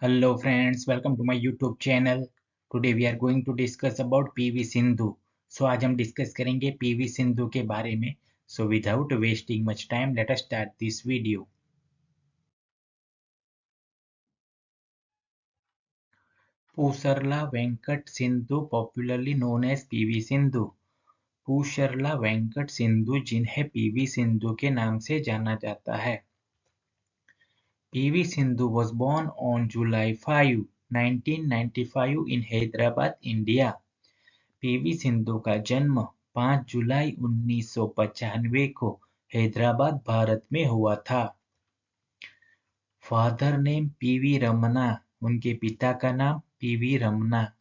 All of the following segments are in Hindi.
Hello friends, welcome to my YouTube channel. Today we are going to discuss about PV Sindhu. आज हम डिस्कस करेंगे PV सिंधु के बारे में. Without wasting much time, let us start this video. Pusarla Venkat Sindhu, popularly known as PV Sindhu. Pusarla Venkata Sindhu जिन्हें पीवी सिंधु के नाम से जाना जाता है. PV Sindhu was born on July 5, 1995 in Hyderabad, India. PV Sindhu का जन्म 5 जुलाई 1995 को हैदराबाद, भारत में हुआ था. फादर नेम पीवी रमना, उनके पिता का नाम PV Ramana.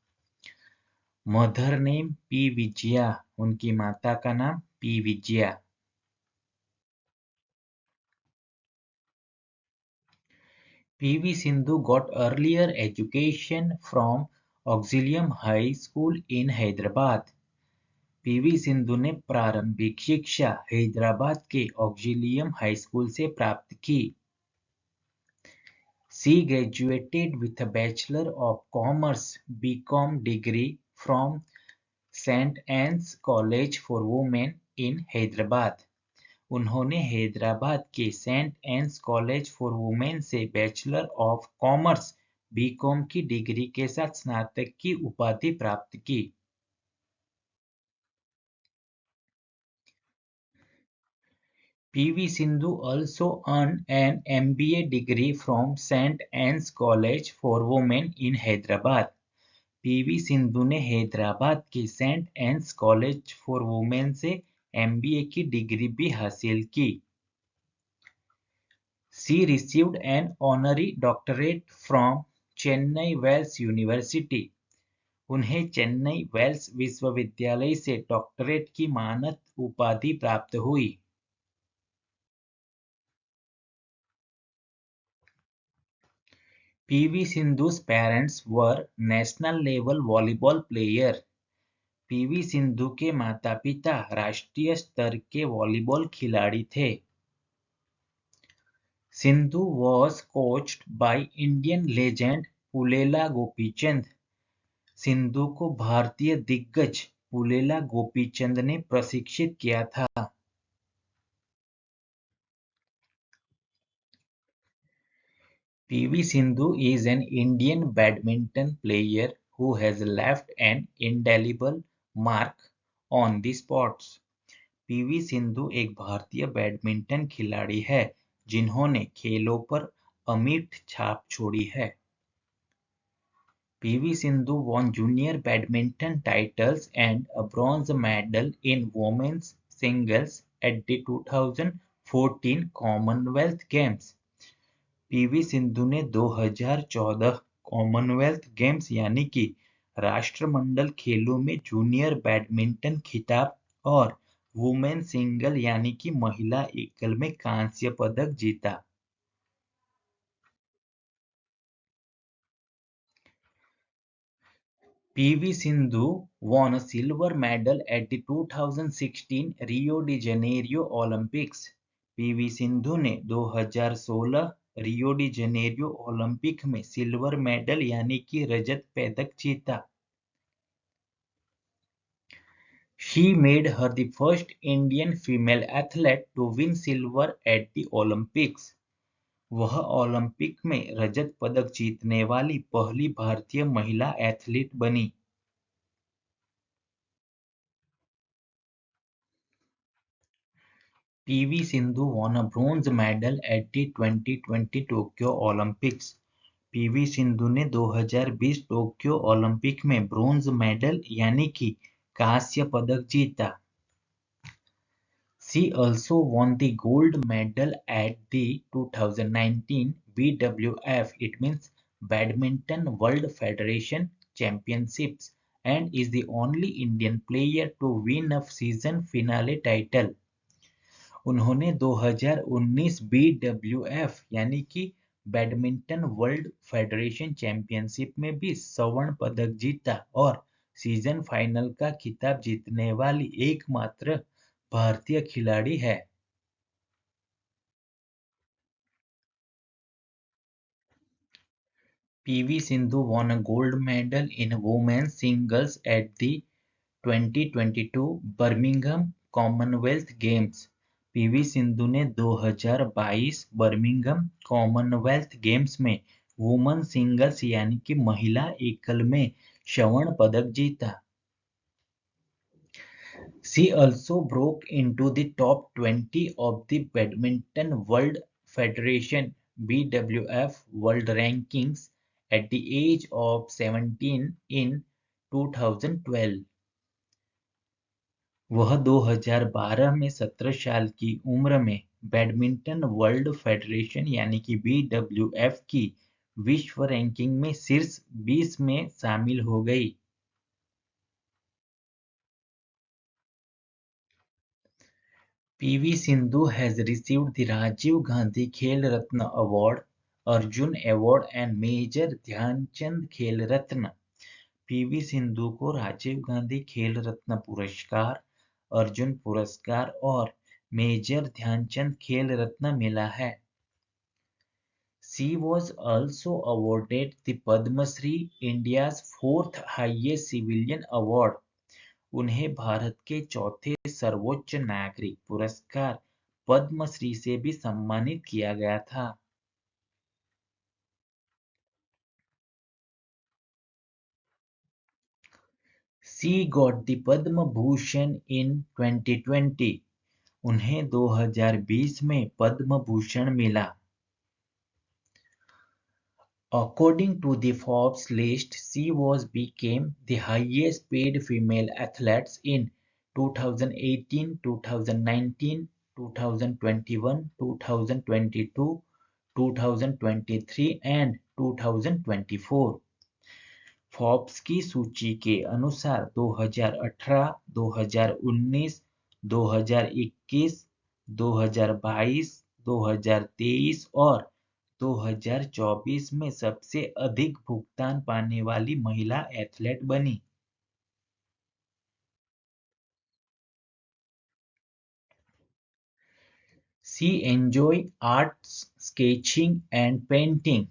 Mother name P Vijaya, उनकी माता का नाम P Vijaya. PV Sindhu got earlier education from Auxilium High School in Hyderabad. PV Sindhu ने प्रारंभिक शिक्षा हैदराबाद के ऑक्सिलियम हाई स्कूल से प्राप्त की. She graduated with a Bachelor of Commerce (BCom) degree from St. Anne's College for Women in Hyderabad. उन्होंने हैदराबाद के Saint Ann's College for Women से बैचलर ऑफ कॉमर्स (बीकॉम) की डिग्री के साथ स्नातक की उपाधि प्राप्त की. PV Sindhu also earned an MBA degree from St. Anne's College for Women in Hyderabad. PV Sindhu ने हैदराबाद के Saint Ann's College for Women से MBA की डिग्री भी हासिल की. She received an honorary doctorate from Chennai Vels university. उन्हें चेन्नई वेल्स विश्वविद्यालय से डॉक्टरेट की मानद उपाधि प्राप्त हुई. PV Sindhu's parents were national level volleyball player. PV Sindhu के माता-पिता राष्ट्रीय स्तर के वॉलीबॉल खिलाड़ी थे. Sindhu was coached by Indian legend Pullela Gopichand. Sindhu को भारतीय दिग्गज पुलेला गोपीचंद ने प्रशिक्षित किया था. PV Sindhu is an Indian badminton player who has left an indelible mark on the sports. PV Sindhu एक भारतीय बैडमिंटन खिलाड़ी है जिन्होंने खेलों पर अमिट छाप छोड़ी है. PV Sindhu won junior badminton titles and a bronze medal in women's singles at the 2014 Commonwealth Games. PV Sindhu ने 2014 कॉमनवेल्थ गेम्स यानी कि राष्ट्रमंडल खेलों में जूनियर बैडमिंटन खिताब और वुमेन सिंगल यानी कि महिला एकल में कांस्य पदक जीता. PV Sindhu won a silver medal at the 2016 Rio de Janeiro Olympics. PV Sindhu ने 2016 रियो डी जेनेरियो ओलंपिक में सिल्वर मेडल यानी कि रजत पदक जीता. She made her the first Indian female athlete to win silver at the Olympics. वह ओलंपिक में रजत पदक जीतने वाली पहली भारतीय महिला एथलीट बनी. PV Sindhu won a bronze medal at the 2020 Tokyo Olympics. PV Sindhu ने 2020 टोक्यो ओलंपिक में ब्रोंज मेडल यानी कि कांस्य पदक जीता. She also won the gold medal at the 2019 BWF, it means Badminton World Federation Championships, and is the only Indian player to win a season finale title. उन्होंने 2019 BWF यानी कि बैडमिंटन वर्ल्ड फेडरेशन चैंपियनशिप में भी स्वर्ण पदक जीता और सीजन फाइनल का खिताब जीतने वाली एकमात्र भारतीय खिलाड़ी है. PV Sindhu won a gold medal in women's singles at the 2022 Birmingham Commonwealth games. PV Sindhu ने 2022 बर्मिंघम कॉमनवेल्थ गेम्स में वुमेन सिंगल्स यानी कि महिला एकल में स्वर्ण पदक जीता। She also broke into the top 20 of the Badminton World Federation (BWF) World Rankings at the age of 17 in 2012। वह 2012 में 17 साल की उम्र में बैडमिंटन वर्ल्ड फेडरेशन यानी कि BWF की विश्व रैंकिंग में शीर्ष 20 में शामिल हो गई। PV Sindhu has received the Rajiv Gandhi Khel Ratna Award, Arjun Award and Major Dhyanchand खेल रत्न। पीवी सिंधु को राजीव गांधी खेल रत्न पुरस्कार, अर्जुन पुरस्कार और मेजर ध्यानचंद खेल रत्न मिला है। She was also awarded the Padma Shri, India's fourth highest civilian award। उन्हें भारत के चौथे सर्वोच्च नागरिक पुरस्कार पद्मश्री से भी सम्मानित किया गया था। She got the Padma Bhushan in 2020। उन्हें 2020 में पद्म भूषण मिला। According to the Forbes list, she was became the highest paid female athletes in 2018, 2019, 2021, 2022, 2023 and 2024। Forbes की सूची के अनुसार 2018, 2019, 2021, 2022, 2023 और 2024 में सबसे अधिक भुगतान पाने वाली महिला एथलीट बनी। She enjoy arts, sketching and painting।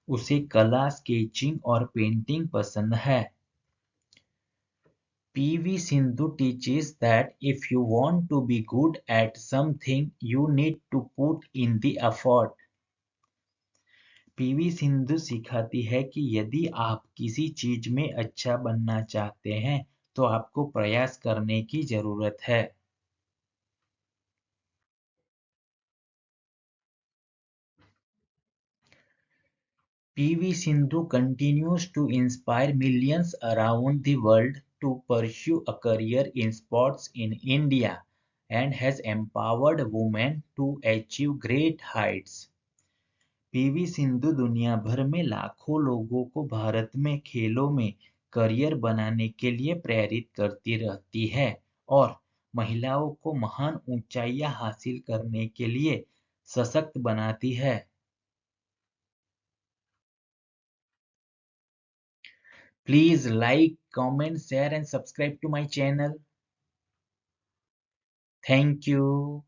उसे कला, स्केचिंग और पेंटिंग पसंद है। PV Sindhu teaches that if you want to be good at something, you need to put in the effort। PV Sindhu सिखाती है कि यदि आप किसी चीज में अच्छा बनना चाहते हैं तो आपको प्रयास करने की जरूरत है। PV Sindhu continues to inspire millions around the world to pursue a career in sports in India and has empowered women to achieve great heights। PV Sindhu दुनिया भर में लाखों लोगों को भारत में खेलों में करियर बनाने के लिए प्रेरित करती रहती है और महिलाओं को महान ऊंचाइयां हासिल करने के लिए सशक्त बनाती है। Please like, comment, share and subscribe to my channel. Thank you.